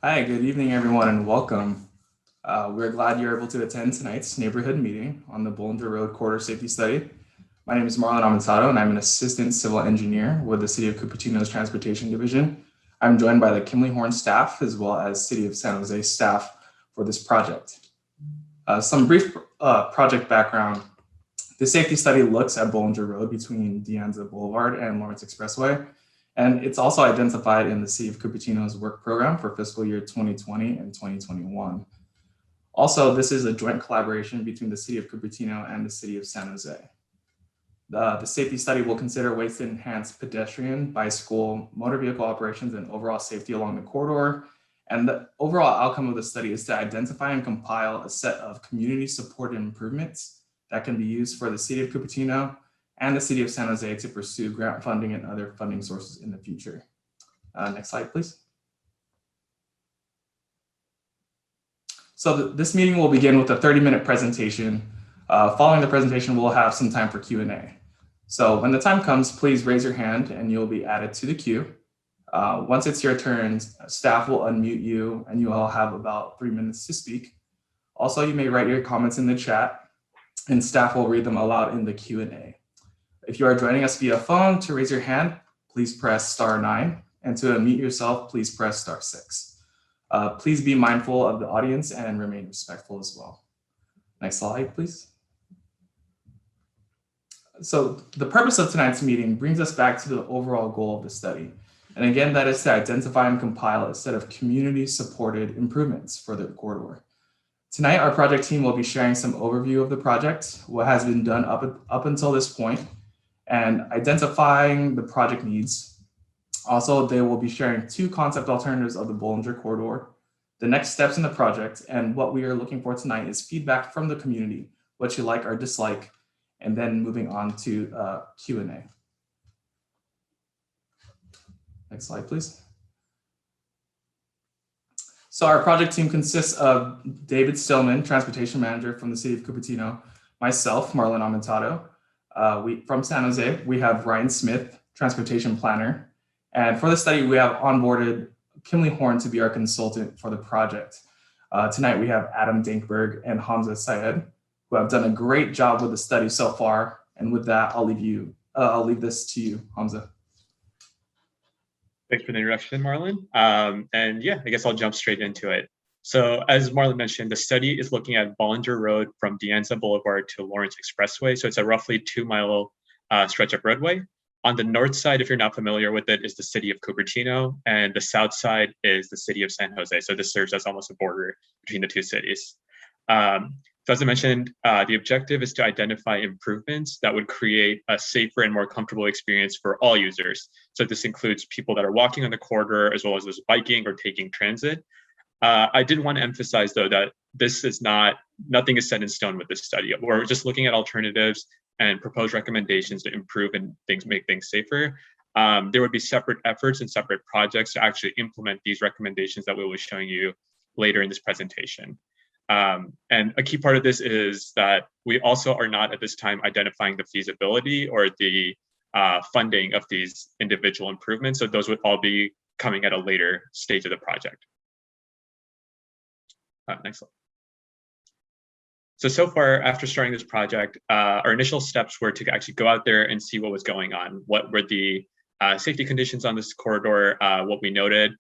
Hi, good evening, everyone, and welcome. We're glad you're able to attend tonight's neighborhood meeting on the Bollinger Road Corridor Safety Study. My name is Marlon Amatado, and I'm an assistant civil engineer with the City of Cupertino's Transportation Division. I'm joined by the Kimley Horn staff as well as City of San Jose staff for this project. Some brief project background. The safety study looks at Bollinger Road between Anza Boulevard and Lawrence Expressway. And it's also identified in the City of Cupertino's work program for fiscal year 2020 and 2021. Also, this is a joint collaboration between the City of Cupertino and the City of San Jose. The safety study will consider ways to enhance pedestrian, bicycle, motor vehicle operations, and overall safety along the corridor. And the overall outcome of the study is to identify and compile a set of community-supported improvements that can be used for the City of Cupertino and the City of San Jose to pursue grant funding and other funding sources in the future. Next slide, please. So this meeting will begin with a 30-minute presentation. Following the presentation, we'll have some time for Q&A. So when the time comes, please raise your hand and you'll be added to the queue. Once it's your turn, staff will unmute you and you all have about 3 minutes to speak. Also, you may write your comments in the chat and staff will read them aloud in the Q&A. If you are joining us via phone, to raise your hand, please press *9, and to unmute yourself, please press *6. Please be mindful of the audience and remain respectful as well. Next slide, please. So the purpose of tonight's meeting brings us back to the overall goal of the study. And again, that is to identify and compile a set of community-supported improvements for the corridor. Tonight, our project team will be sharing some overview of the project, what has been done up until this point, and identifying the project needs. Also, they will be sharing 2 concept alternatives of the Bollinger Corridor, the next steps in the project, and what we are looking for tonight is feedback from the community, what you like or dislike, and then moving on to Q&A. Next slide, please. So our project team consists of David Stillman, Transportation Manager from the City of Cupertino, myself, Marlon Amentado. From San Jose, we have Ryan Smith, Transportation Planner. And for the study, we have onboarded Kimley Horn to be our consultant for the project. Tonight, we have Adam Dankberg and Hamza Syed, who have done a great job with the study so far. And with that, I'll leave this to you, Hamza. Thanks for the introduction, Marlon. And yeah, I guess I'll jump straight into it. So as Marlon mentioned, the study is looking at Bollinger Road from Anza Boulevard to Lawrence Expressway. So it's a roughly 2-mile stretch of roadway. On the north side, if you're not familiar with it, is the City of Cupertino, and the south side is the City of San Jose. So this serves as almost a border between the 2 cities. So as I mentioned, the objective is to identify improvements that would create a safer and more comfortable experience for all users. So this includes people that are walking on the corridor, as well as those biking or taking transit. I did want to emphasize, though, that this is nothing is set in stone with this study. We're just looking at alternatives and proposed recommendations to improve and make things safer. There would be separate efforts and separate projects to actually implement these recommendations that we will be showing you later in this presentation. And a key part of this is that we also are not at this time identifying the feasibility or the funding of these individual improvements. So those would all be coming at a later stage of the project. Next slide. So far, after starting this project, our initial steps were to actually go out there and see what was going on. What were the safety conditions on this corridor, what we noted.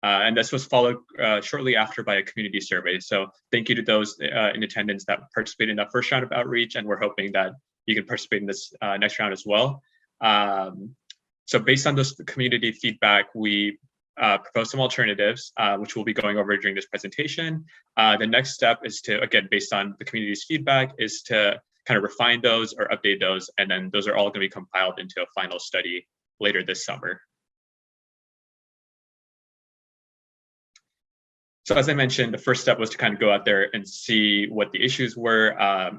And this was followed shortly after by a community survey. So thank you to those in attendance that participated in that first round of outreach, and we're hoping that you can participate in this next round as well. So based on this community feedback, we proposed some alternatives, which we'll be going over during this presentation. The next step is to, again, based on the community's feedback, is to kind of refine those or update those, and then those are all going to be compiled into a final study later this summer. So as I mentioned, the first step was to kind of go out there and see what the issues were,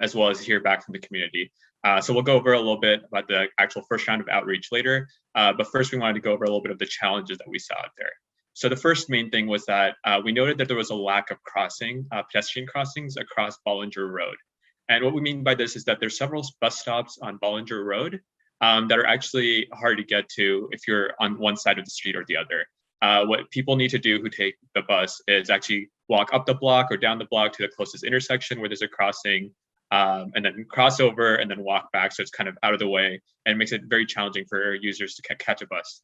as well as hear back from the community. So we'll go over a little bit about the actual first round of outreach later, but first we wanted to go over a little bit of the challenges that we saw out there. So the first main thing was that we noted that there was a lack of pedestrian crossings across Bollinger Road. And what we mean by this is that there's several bus stops on Bollinger Road that are actually hard to get to if you're on one side of the street or the other. What people need to do who take the bus is actually walk up the block or down the block to the closest intersection where there's a crossing, and then cross over and then walk back. So it's kind of out of the way and it makes it very challenging for users to catch a bus.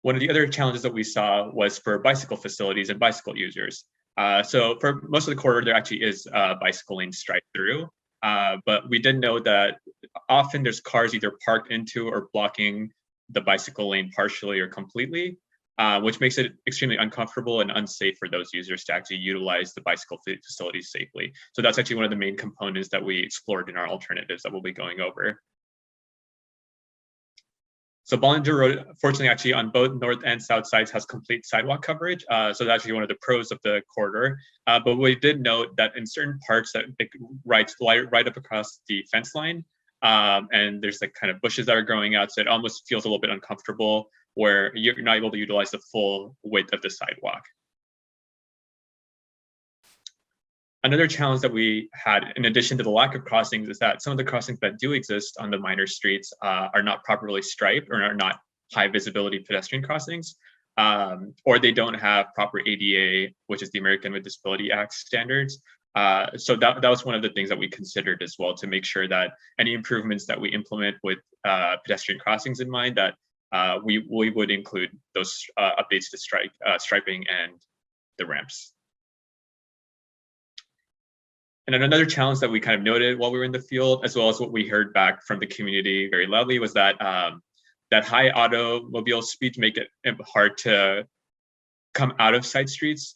One of the other challenges that we saw was for bicycle facilities and bicycle users. So for most of the corridor, there actually is bicycle lanes striped through, but we did know that often there's cars either parked into or blocking the bicycle lane partially or completely, which makes it extremely uncomfortable and unsafe for those users to actually utilize the bicycle facilities safely. So that's actually one of the main components that we explored in our alternatives that we'll be going over. So Bollinger Road, fortunately, actually on both north and south sides has complete sidewalk coverage. So that's actually one of the pros of the corridor. But we did note that in certain parts that it right up across the fence line, and there's like kind of bushes that are growing out, so it almost feels a little bit uncomfortable where you're not able to utilize the full width of the sidewalk. Another challenge that we had, in addition to the lack of crossings, is that some of the crossings that do exist on the minor streets are not properly striped or are not high visibility pedestrian crossings, or they don't have proper ADA, which is the American with Disability Act standards. So that was one of the things that we considered as well, to make sure that any improvements that we implement with pedestrian crossings in mind, that we would include those updates to striping and the ramps. And then another challenge that we kind of noted while we were in the field, as well as what we heard back from the community very loudly, was that that high automobile speeds make it hard to come out of side streets,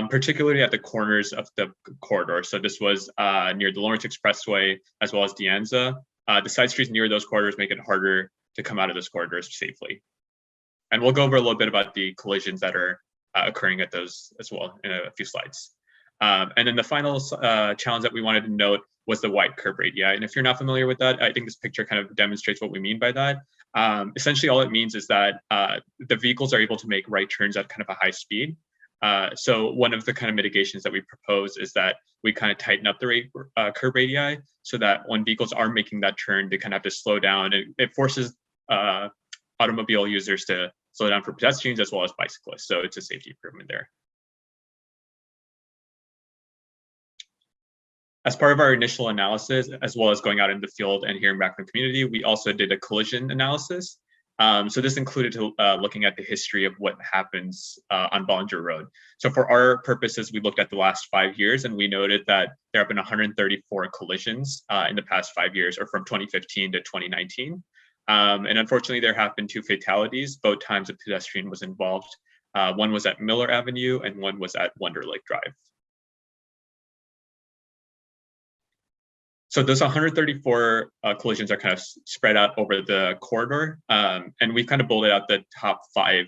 particularly at the corners of the corridor. So this was near the Lawrence Expressway, as well as the Anza. The side streets near those corridors make it harder to come out of those corridors safely. And we'll go over a little bit about the collisions that are occurring at those as well in a few slides. And then the final challenge that we wanted to note was the wide curb radii. And if you're not familiar with that, I think this picture kind of demonstrates what we mean by that. Essentially, all it means is that the vehicles are able to make right turns at kind of a high speed. So one of the kind of mitigations that we propose is that we kind of tighten up the curb radii so that when vehicles are making that turn, they kind of have to slow down. It forces automobile users to slow down for pedestrians as well as bicyclists. So it's a safety improvement there. As part of our initial analysis, as well as going out in the field and hearing back from the community, we also did a collision analysis. So this included looking at the history of what happens on Bollinger Road. So for our purposes, we looked at the last 5 years, and we noted that there have been 134 collisions in the past 5 years, or from 2015 to 2019. And unfortunately, there have been 2 fatalities. Both times a pedestrian was involved. One was at Miller Avenue and one was at Wonderlic Drive. So those 134 collisions are kind of spread out over the corridor, and we've kind of bulleted out the top 5,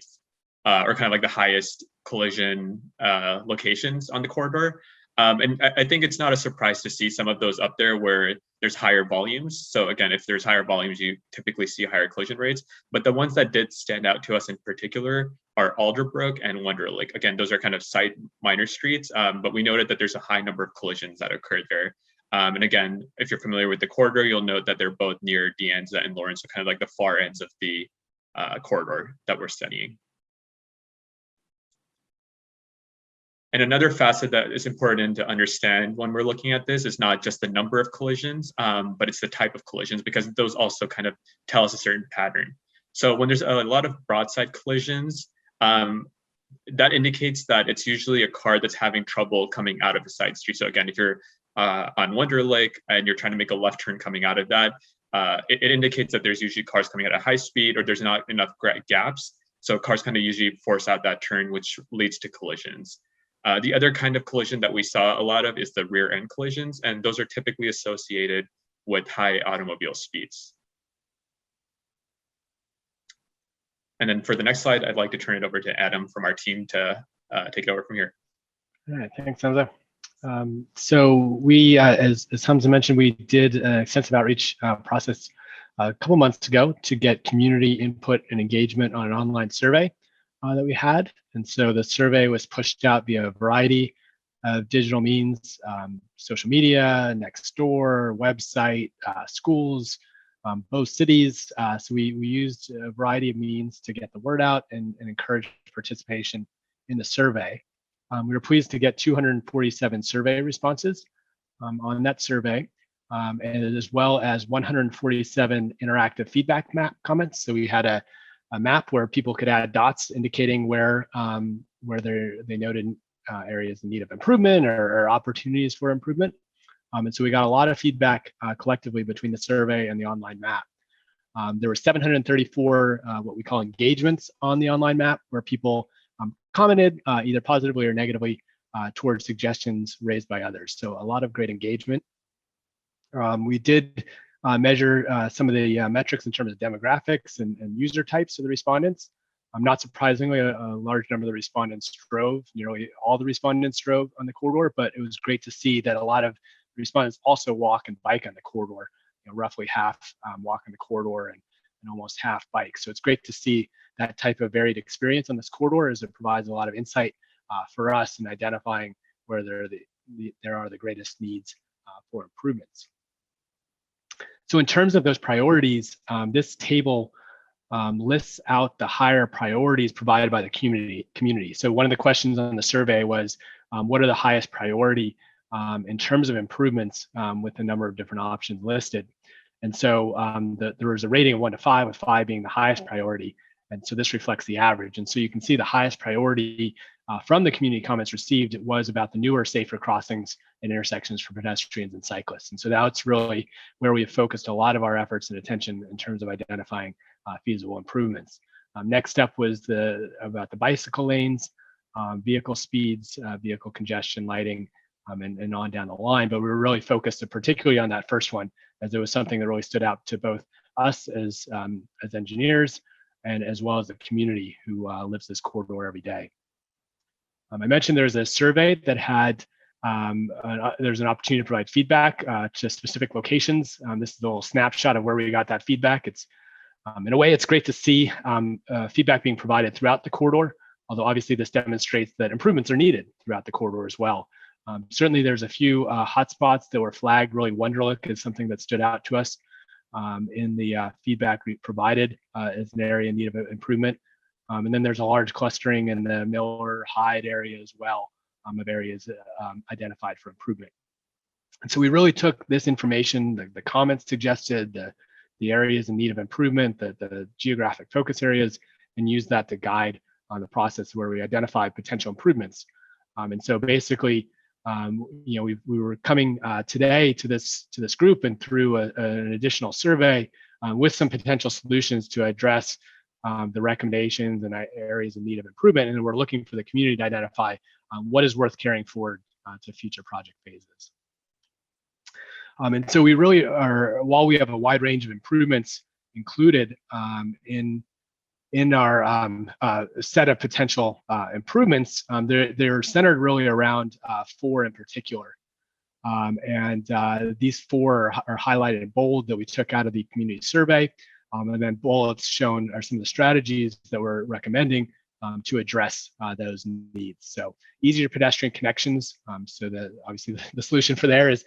or kind of like the highest collision locations on the corridor. And I think it's not a surprise to see some of those up there where there's higher volumes. So again, if there's higher volumes, you typically see higher collision rates. But the ones that did stand out to us in particular are Alderbrook and Wonderlic. Again, those are kind of side minor streets, but we noted that there's a high number of collisions that occurred there. And again, if you're familiar with the corridor, you'll note that they're both near Anza and Lawrence, so kind of like the far ends of the corridor that we're studying. And another facet that is important to understand when we're looking at this is not just the number of collisions, but it's the type of collisions, because those also kind of tell us a certain pattern. So when there's a lot of broadside collisions, that indicates that it's usually a car that's having trouble coming out of a side street. So again, if you're on Wonderlic and you're trying to make a left turn coming out of that, it indicates that there's usually cars coming at a high speed, or there's not enough gaps. So cars kind of usually force out that turn, which leads to collisions. The other kind of collision that we saw a lot of is the rear end collisions, and those are typically associated with high automobile speeds. And then for the next slide, I'd like to turn it over to Adam from our team to take it over from here. All right, thanks, Anza. So we, as Hamza mentioned, we did an extensive outreach process a couple months ago to get community input and engagement on an online survey that we had. And so the survey was pushed out via a variety of digital means, social media, next door, website, schools, both cities. So we used a variety of means to get the word out and encourage participation in the survey. We were pleased to get 247 survey responses on that survey, and as well as 147 interactive feedback map comments. So we had a map where people could add dots indicating where they noted areas in need of improvement or opportunities for improvement. And so we got a lot of feedback collectively between the survey and the online map. There were 734 what we call engagements on the online map, where people commented either positively or negatively towards suggestions raised by others. So a lot of great engagement. We did measure some of the metrics in terms of demographics and user types of the respondents. Not surprisingly, a large number of the respondents drove. Nearly all the respondents drove on the corridor, but it was great to see that a lot of respondents also walk and bike on the corridor. Roughly half walk on the corridor and almost half bike. So it's great to see that type of varied experience on this corridor, as it provides a lot of insight for us in identifying where there are the greatest needs for improvements. So in terms of those priorities, this table lists out the higher priorities provided by the community. So one of the questions on the survey was, what are the highest priority in terms of improvements with the number of different options listed? And so there was a rating of 1 to 5, with 5 being the highest priority. And so this reflects the average. And so you can see the highest priority from the community comments received was about the newer, safer crossings and intersections for pedestrians and cyclists. And so that's really where we have focused a lot of our efforts and attention in terms of identifying feasible improvements. Next up was about the bicycle lanes, vehicle speeds, vehicle congestion, lighting, and on down the line. But we were really focused particularly on that first one, as it was something that really stood out to both us as engineers and as well as the community who lives this corridor every day. I mentioned there's a survey that had, there's an opportunity to provide feedback to specific locations. This is a little snapshot of where we got that feedback. It's, in a way, it's great to see feedback being provided throughout the corridor, although obviously this demonstrates that improvements are needed throughout the corridor as well. Certainly there's a few hotspots that were flagged. Really, Wonderlic is something that stood out to us in the feedback we provided as an area in need of improvement. And then there's a large clustering in the Miller Hyde area as well of areas identified for improvement. And so we really took this information, the comments suggested, the areas in need of improvement, the geographic focus areas, and used that to guide on the process where we identified potential improvements. And so basically, we were coming today to this group and through an additional survey with some potential solutions to address the recommendations and areas in need of improvement. And we're looking for the community to identify what is worth carrying forward to future project phases. And so we really are, while we have a wide range of improvements included in our set of potential improvements, they're centered really around 4 in particular. These 4 are highlighted in bold that we took out of the community survey. And then bullets shown are some of the strategies that we're recommending to address those needs. So easier pedestrian connections. So that obviously the solution for there is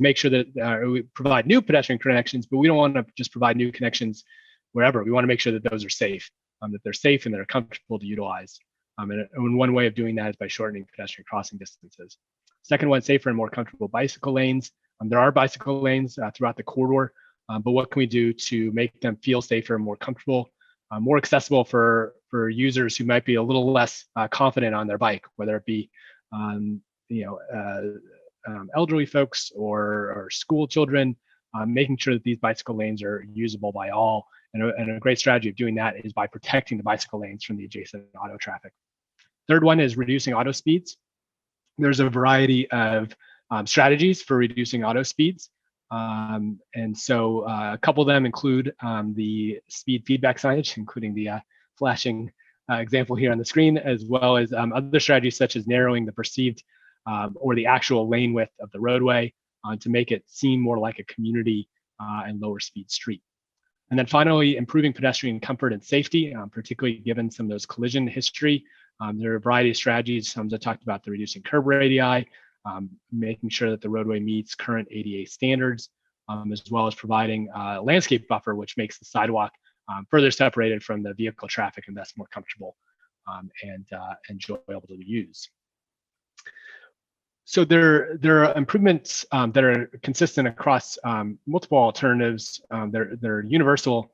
make sure that we provide new pedestrian connections, but we don't want to just provide new connections wherever. We want to make sure that those are safe, that they're safe and they're comfortable to utilize. And one way of doing that is by shortening pedestrian crossing distances. Second one, safer and more comfortable bicycle lanes. There are bicycle lanes throughout the corridor, but what can we do to make them feel safer and more comfortable, more accessible for users who might be a little less confident on their bike, whether it be elderly folks or school children, making sure that these bicycle lanes are usable by all. And a great strategy of doing that is by protecting the bicycle lanes from the adjacent auto traffic. Third one is reducing auto speeds. There's a variety of strategies for reducing auto speeds. And so a couple of them include the speed feedback signage, including the flashing example here on the screen, as well as other strategies such as narrowing the perceived or the actual lane width of the roadway to make it seem more like a community and lower speed street. And then finally, improving pedestrian comfort and safety, particularly given some of those collision history. There are a variety of strategies. Some that talked about the reducing curb radii, making sure that the roadway meets current ADA standards, as well as providing a landscape buffer, which makes the sidewalk further separated from the vehicle traffic and thus more comfortable and enjoyable to use. So there are improvements that are consistent across multiple alternatives. They're universal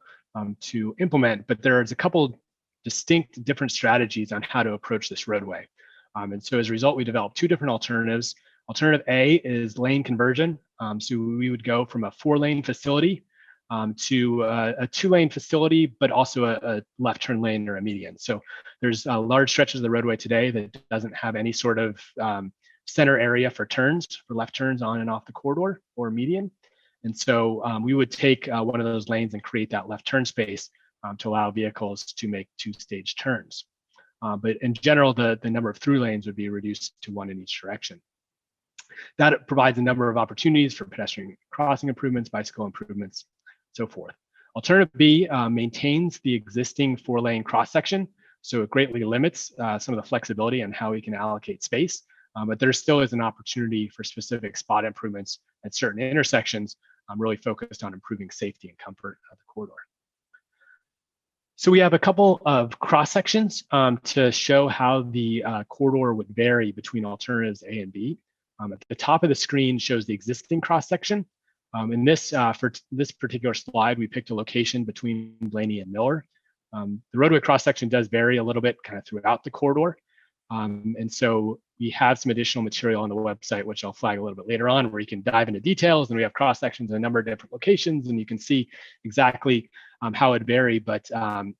to implement, but there's a couple distinct different strategies on how to approach this roadway. And so as a result, we developed two different alternatives. Alternative A is lane conversion. So we would go from a 4-lane facility to a 2-lane facility, but also a left turn lane or a median. So there's large stretches of the roadway today that doesn't have any sort of center area for turns, for left turns on and off the corridor or median. And so we would take one of those lanes and create that left turn space to allow vehicles to make 2-stage turns. But in general, the number of through lanes would be reduced to 1 in each direction. That provides a number of opportunities for pedestrian crossing improvements, bicycle improvements, so forth. Alternative B maintains the existing 4-lane cross section, so it greatly limits some of the flexibility on how we can allocate space. But there still is an opportunity for specific spot improvements at certain intersections, really focused on improving safety and comfort of the corridor. So we have a couple of cross sections to show how the corridor would vary between alternatives A and B. At the top of the screen shows the existing cross section. In this, for this particular slide, we picked a location between Blaney and Miller. The roadway cross section does vary a little bit kind of throughout the corridor. And so we have some additional material on the website, which I'll flag a little bit later on, where you can dive into details, and we have cross sections in a number of different locations, and you can see exactly how it vary. But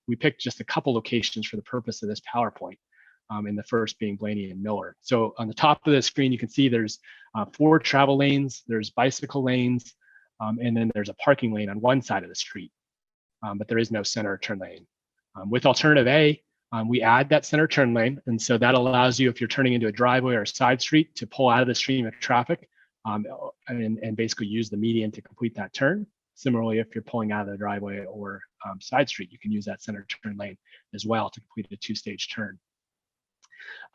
we picked just a couple locations for the purpose of this PowerPoint, and the first being Blaney and Miller. So on the top of the screen, you can see there's 4 travel lanes, there's bicycle lanes, and then there's a parking lane on one side of the street, but there is no center turn lane. With alternative A, we add that center turn lane, and so that allows you, if you're turning into a driveway or a side street, to pull out of the stream of traffic and basically use the median to complete that turn. Similarly, if you're pulling out of the driveway or side street, you can use that center turn lane as well to complete a 2-stage turn.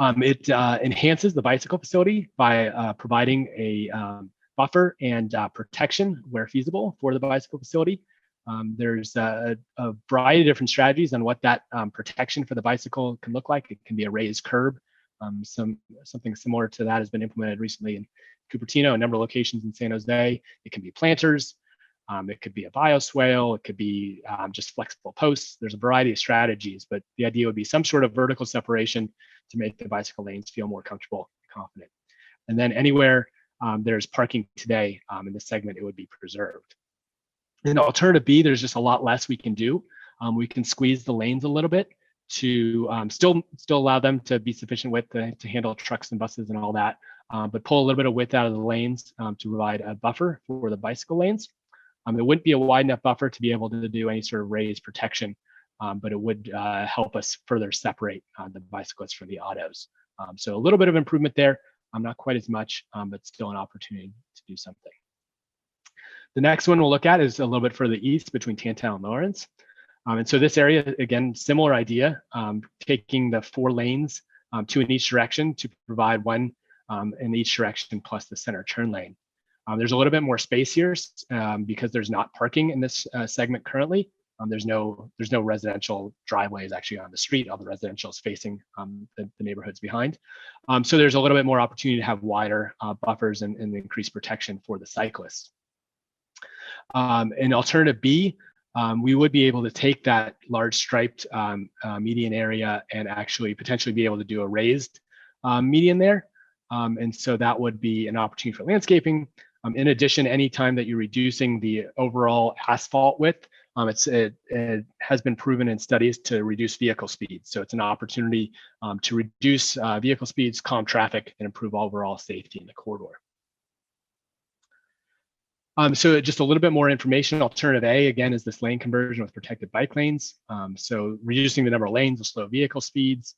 It enhances the bicycle facility by providing a buffer and protection where feasible for the bicycle facility. There's a variety of different strategies on what that protection for the bicycle can look like. It can be a raised curb. Something similar to that has been implemented recently in Cupertino, a number of locations in San Jose. It can be planters. It could be a bioswale. It could be just flexible posts. There's a variety of strategies, but the idea would be some sort of vertical separation to make the bicycle lanes feel more comfortable and confident. And then anywhere there's parking today in this segment, it would be preserved. In alternative B, there's just a lot less we can do. We can squeeze the lanes a little bit to still allow them to be sufficient width to handle trucks and buses and all that, but pull a little bit of width out of the lanes to provide a buffer for the bicycle lanes. It wouldn't be a wide enough buffer to be able to do any sort of raised protection, but it would help us further separate the bicyclists from the autos. So a little bit of improvement there, not quite as much, but still an opportunity to do something. The next one we'll look at is a little bit further east between Tantal and Lawrence. And so this area, again, similar idea, taking the 4 lanes, 2 in each direction to provide 1 in each direction plus the center turn lane. There's a little bit more space here because there's not parking in this segment currently. There's no residential driveways actually on the street. All the residential is facing the neighborhoods behind. So there's a little bit more opportunity to have wider buffers and increased protection for the cyclists. In alternative B, we would be able to take that large striped median area and actually potentially be able to do a raised median there. And so that would be an opportunity for landscaping. In addition, anytime that you're reducing the overall asphalt width, it has been proven in studies to reduce vehicle speeds. So it's an opportunity to reduce vehicle speeds, calm traffic, and improve overall safety in the corridor. So just a little bit more information. Alternative A, again, is this lane conversion with protected bike lanes. So reducing the number of lanes will slow vehicle speeds,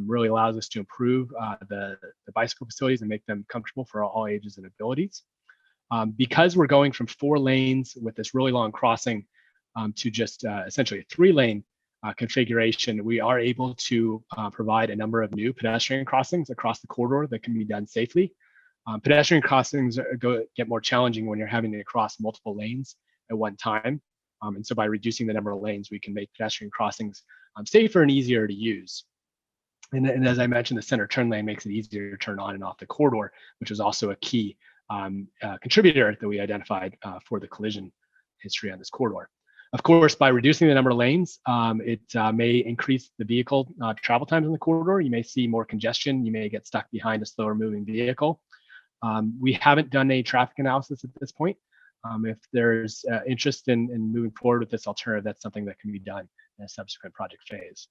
really allows us to improve the bicycle facilities and make them comfortable for all ages and abilities. Because we're going from 4 lanes with this really long crossing to just essentially a 3-lane configuration, we are able to provide a number of new pedestrian crossings across the corridor that can be done safely. Pedestrian crossings get more challenging when you're having to cross multiple lanes at one time. And so by reducing the number of lanes, we can make pedestrian crossings safer and easier to use. And as I mentioned, the center turn lane makes it easier to turn on and off the corridor, which was also a key contributor that we identified for the collision history on this corridor. Of course, by reducing the number of lanes, it may increase the vehicle travel times in the corridor. You may see more congestion. You may get stuck behind a slower moving vehicle. We haven't done a traffic analysis at this point. If there's interest in moving forward with this alternative, that's something that can be done in a subsequent project phase.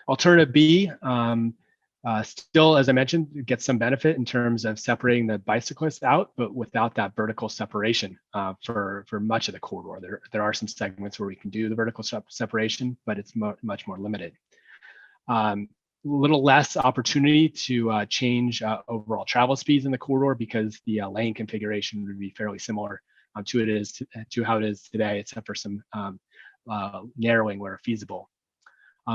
Alternative B, still, as I mentioned, gets some benefit in terms of separating the bicyclists out, but without that vertical separation for much of the corridor. There are some segments where we can do the vertical separation, but it's much more limited. Little less opportunity to change overall travel speeds in the corridor because the lane configuration would be fairly similar to how it is today, except for some narrowing where feasible.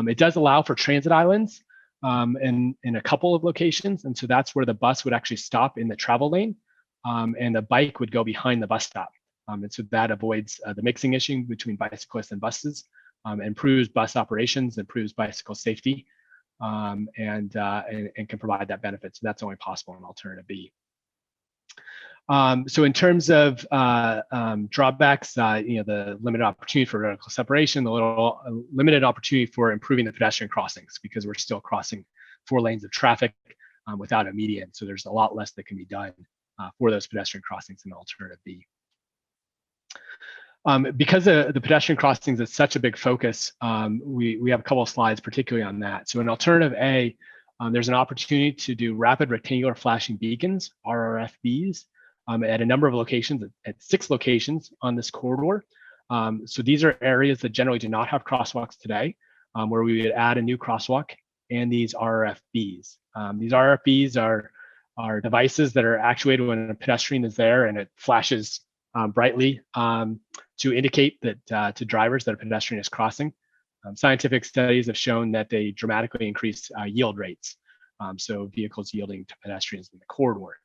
It does allow for transit islands in a couple of locations, and so that's where the bus would actually stop in the travel lane, and the bike would go behind the bus stop. And so that avoids the mixing issue between bicyclists and buses, improves bus operations, improves bicycle safety, and can provide that benefit. So that's only possible in alternative B. So in terms of drawbacks, the limited opportunity for vertical separation, the little limited opportunity for improving the pedestrian crossings because we're still crossing 4 lanes of traffic without a median. So there's a lot less that can be done for those pedestrian crossings in alternative B. Because the pedestrian crossings is such a big focus, we have a couple of slides particularly on that. So in alternative A, there's an opportunity to do rapid rectangular flashing beacons, RRFBs, at a number of locations, at 6 locations on this corridor. So these are areas that generally do not have crosswalks today, where we would add a new crosswalk and these RRFBs. These RRFBs are devices that are actuated when a pedestrian is there and it flashes brightly to indicate that to drivers that a pedestrian is crossing. Scientific studies have shown that they dramatically increase yield rates, so vehicles yielding to pedestrians in the corridor.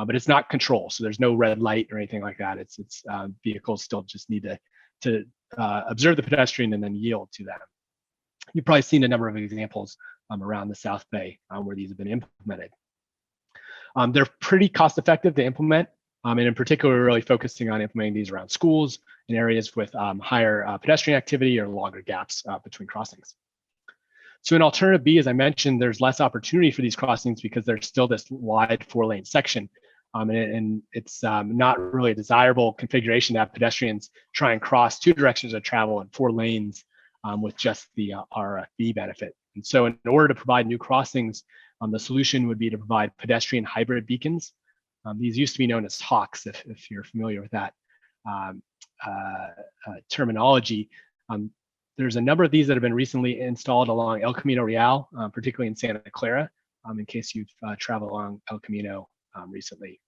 But it's not control, so there's no red light or anything like that. It's vehicles still just need to observe the pedestrian and then yield to them. You've probably seen a number of examples around the South Bay where these have been implemented. They're pretty cost effective to implement, and in particular, we're really focusing on implementing these around schools in areas with higher pedestrian activity or longer gaps between crossings. So in alternative B, as I mentioned, there's less opportunity for these crossings because there's still this wide 4-lane section. And it's not really a desirable configuration to have pedestrians try and cross 2 directions of travel in 4 lanes with just the RFB benefit. And so in order to provide new crossings, the solution would be to provide pedestrian hybrid beacons. These used to be known as HAWKs, if you're familiar with that terminology. There's a number of these that have been recently installed along El Camino Real, particularly in Santa Clara, in case you've traveled along El Camino recently.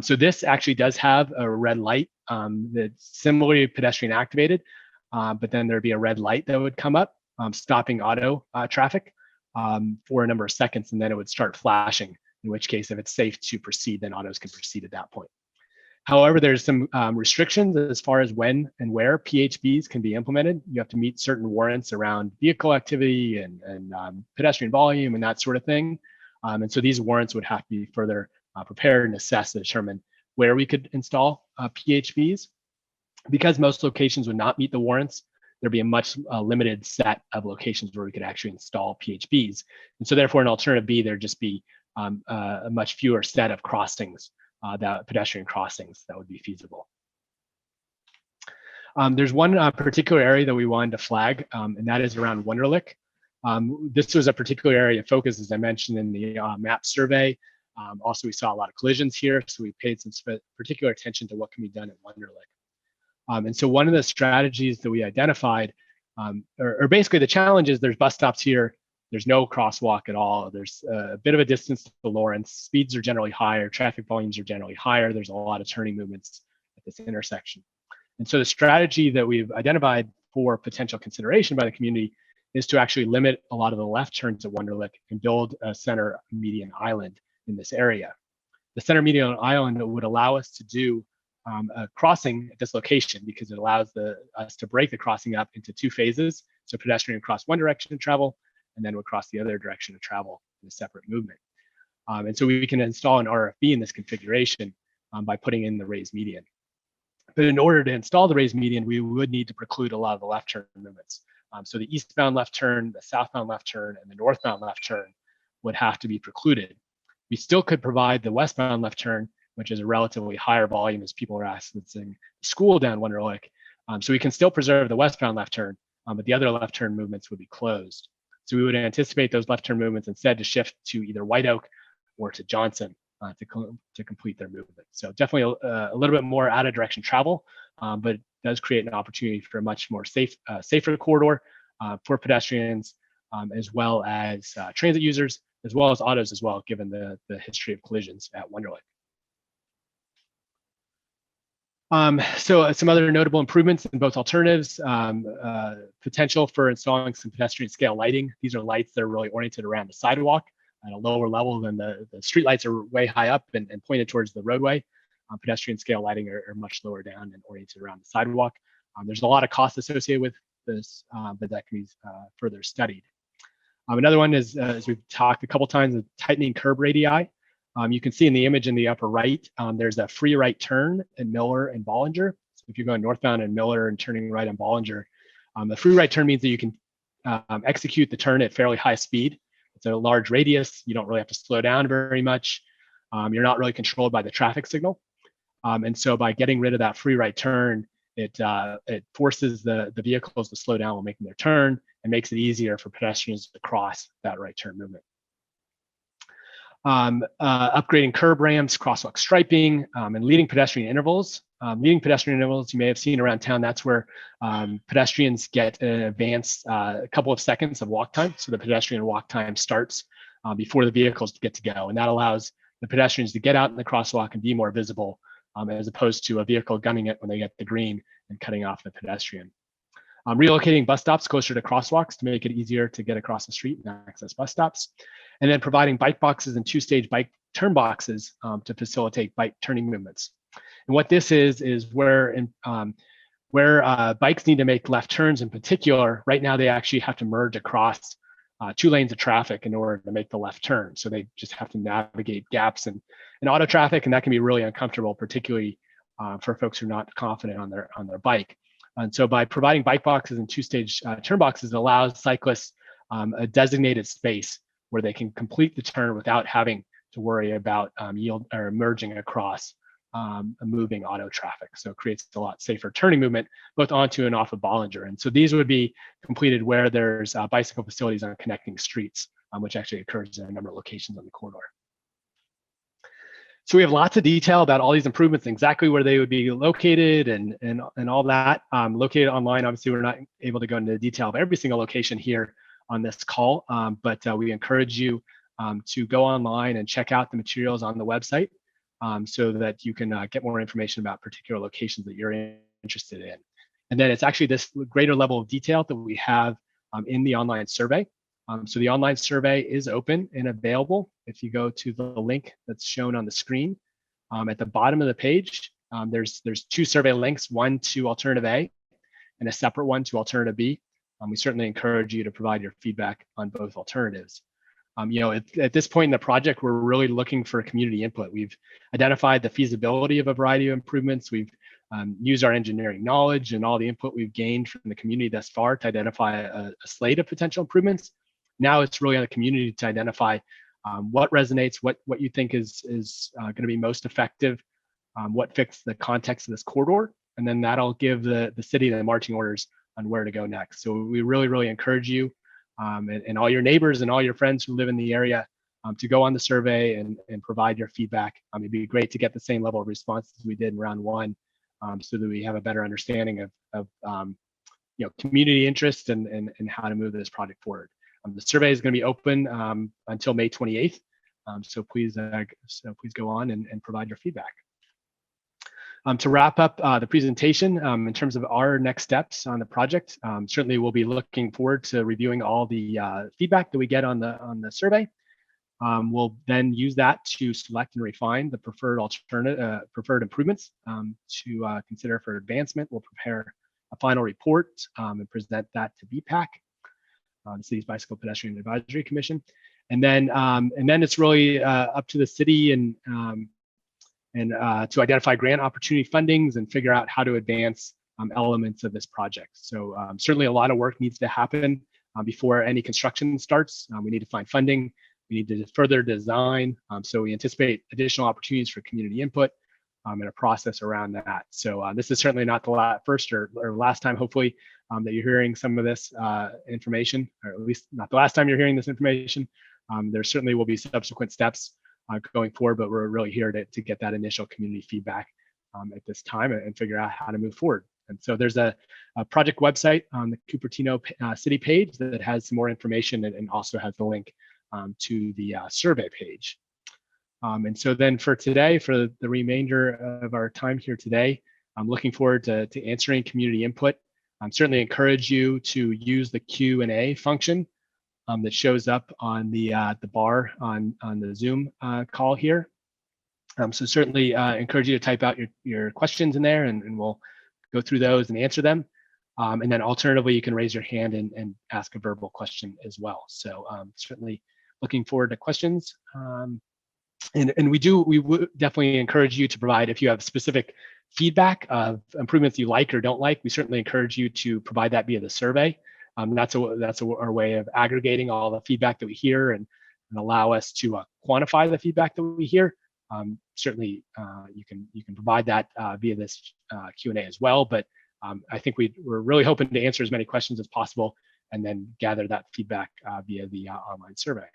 So this actually does have a red light that's similarly pedestrian activated, but then there'd be a red light that would come up, stopping auto traffic for a number of seconds, and then it would start flashing, in which case if it's safe to proceed, then autos can proceed at that point. However, there's some restrictions as far as when and where PHBs can be implemented. You have to meet certain warrants around vehicle activity and pedestrian volume and that sort of thing. And so these warrants would have to be further prepared and assessed to determine where we could install PHBs. Because most locations would not meet the warrants, there'd be a much limited set of locations where we could actually install PHBs. And so therefore in alternative B, there'd just be a much fewer set of crossings, that pedestrian crossings that would be feasible. There's one particular area that we wanted to flag, and that is around Wonderlic. This was a particular area of focus, as I mentioned in the map survey. Also, we saw a lot of collisions here, so we paid some particular attention to what can be done at Wonderlic. And so one of the strategies that we identified, or basically the challenge is there's bus stops here, there's no crosswalk at all, there's a bit of a distance to Lawrence, speeds are generally higher, traffic volumes are generally higher, there's a lot of turning movements at this intersection. And so the strategy that we've identified for potential consideration by the community is to actually limit a lot of the left turns at Wonderlic and build a center median island in this area. the center median island would allow us to do a crossing at this location because it allows us to break the crossing up into 2 phases. So pedestrian across one direction of travel, and then would cross the other direction of travel in a separate movement. And so we can install an RFB in this configuration by putting in the raised median. But in order to install the raised median, we would need to preclude a lot of the left turn movements. So the eastbound left turn, the southbound left turn, and the northbound left turn would have to be precluded. We still could provide the westbound left turn, which is a relatively higher volume as people are accessing school down Wonderlic. So we can still preserve the westbound left turn, but the other left turn movements would be closed. So we would anticipate those left turn movements instead to shift to either White Oak or to Johnson to complete their movement. So definitely a little bit more out of direction travel, but it does create an opportunity for a much more safer corridor for pedestrians, as well as transit users, as well as autos as well, given the history of collisions at Wonderlic. So some other notable improvements in both alternatives, potential for installing some pedestrian scale lighting. These are lights that are really oriented around the sidewalk at a lower level than the street lights are way high up and pointed towards the roadway. Pedestrian scale lighting are much lower down and oriented around the sidewalk. There's a lot of cost associated with this, but that can be further studied. Another one is, as we've talked a couple times, the tightening curb radii. You can see in the image in the upper right, there's a free right turn in Miller and Bollinger. So if you're going northbound in Miller and turning right on Bollinger, the free right turn means that you can execute the turn at fairly high speed. It's a large radius. You don't really have to slow down very much. You're not really controlled by the traffic signal. And so by getting rid of that free right turn, it forces the vehicles to slow down while making their turn and makes it easier for pedestrians to cross that right turn movement. Upgrading curb ramps, crosswalk striping, and leading pedestrian intervals. Leading pedestrian intervals, you may have seen around town, that's where pedestrians get an advance a couple of seconds of walk time. So the pedestrian walk time starts before the vehicles get to go. And that allows the pedestrians to get out in the crosswalk and be more visible, as opposed to a vehicle gunning it when they get the green and cutting off the pedestrian. Relocating bus stops closer to crosswalks to make it easier to get across the street and access bus stops. And then providing bike boxes and 2-stage bike turn boxes to facilitate bike turning movements. And what this is where bikes need to make left turns in particular, right now they actually have to merge across 2 lanes of traffic in order to make the left turn. So they just have to navigate gaps in auto traffic, and that can be really uncomfortable, particularly for folks who are not confident on their bike. And so by providing bike boxes and 2-stage turn boxes, it allows cyclists a designated space where they can complete the turn without having to worry about yield or merging across a moving auto traffic. So it creates a lot safer turning movement both onto and off of Bollinger. And so these would be completed where there's bicycle facilities on connecting streets, which actually occurs in a number of locations on the corridor. So we have lots of detail about all these improvements, exactly where they would be located and all that. Located online, obviously we're not able to go into the detail of every single location here on this call, but we encourage you to go online and check out the materials on the website so that you can get more information about particular locations that you're interested in. And then it's actually this greater level of detail that we have in the online survey. So the online survey is open and available. If you go to the link that's shown on the screen, at the bottom of the page, there's 2 survey links, one to alternative A and a separate one to alternative B. We certainly encourage you to provide your feedback on both alternatives. At this point in the project, we're really looking for community input. We've identified the feasibility of a variety of improvements. We've used our engineering knowledge and all the input we've gained from the community thus far to identify a slate of potential improvements. Now it's really on the community to identify what resonates, what you think is going to be most effective, what fits the context of this corridor, and then that'll give the city the marching orders on where to go next. So we really, really encourage you and all your neighbors and all your friends who live in the area to go on the survey and provide your feedback. It'd be great to get the same level of response as we did in round 1 so that we have a better understanding of community interest and how to move this project forward. The survey is going to be open until May 28th. So please go on and provide your feedback. To wrap up the presentation, in terms of our next steps on the project, certainly we'll be looking forward to reviewing all the feedback that we get on the survey. We'll then use that to select and refine the preferred improvements to consider for advancement. We'll prepare a final report and present that to BPAC, the City's Bicycle Pedestrian Advisory Commission. And then it's really up to the city and to identify grant opportunity fundings and figure out how to advance elements of this project. So certainly a lot of work needs to happen before any construction starts. We need to find funding. We need to further design. So we anticipate additional opportunities for community input and a process around that. So this is certainly not the first or last time, hopefully, that you're hearing some of this information, or at least not the last time you're hearing this information. There certainly will be subsequent steps going forward, but we're really here to get that initial community feedback at this time and figure out how to move forward. And so there's a project website on the Cupertino city page that has some more information and also has the link to the survey page. And so then for today, for the remainder of our time here today, I'm looking forward to answering community input. Certainly encourage you to use the Q&A function that shows up on the bar on the Zoom call here. So certainly encourage you to type out your questions in there, and we'll go through those and answer them. And then alternatively, you can raise your hand and ask a verbal question as well. So certainly looking forward to questions. And we would definitely encourage you to provide, if you have specific feedback of improvements you like or don't like, we certainly encourage you to provide that via the survey. That's our way of aggregating all the feedback that we hear and allow us to quantify the feedback that we hear. Certainly, you can provide that via this Q&A as well. But I think we're really hoping to answer as many questions as possible and then gather that feedback via the online survey.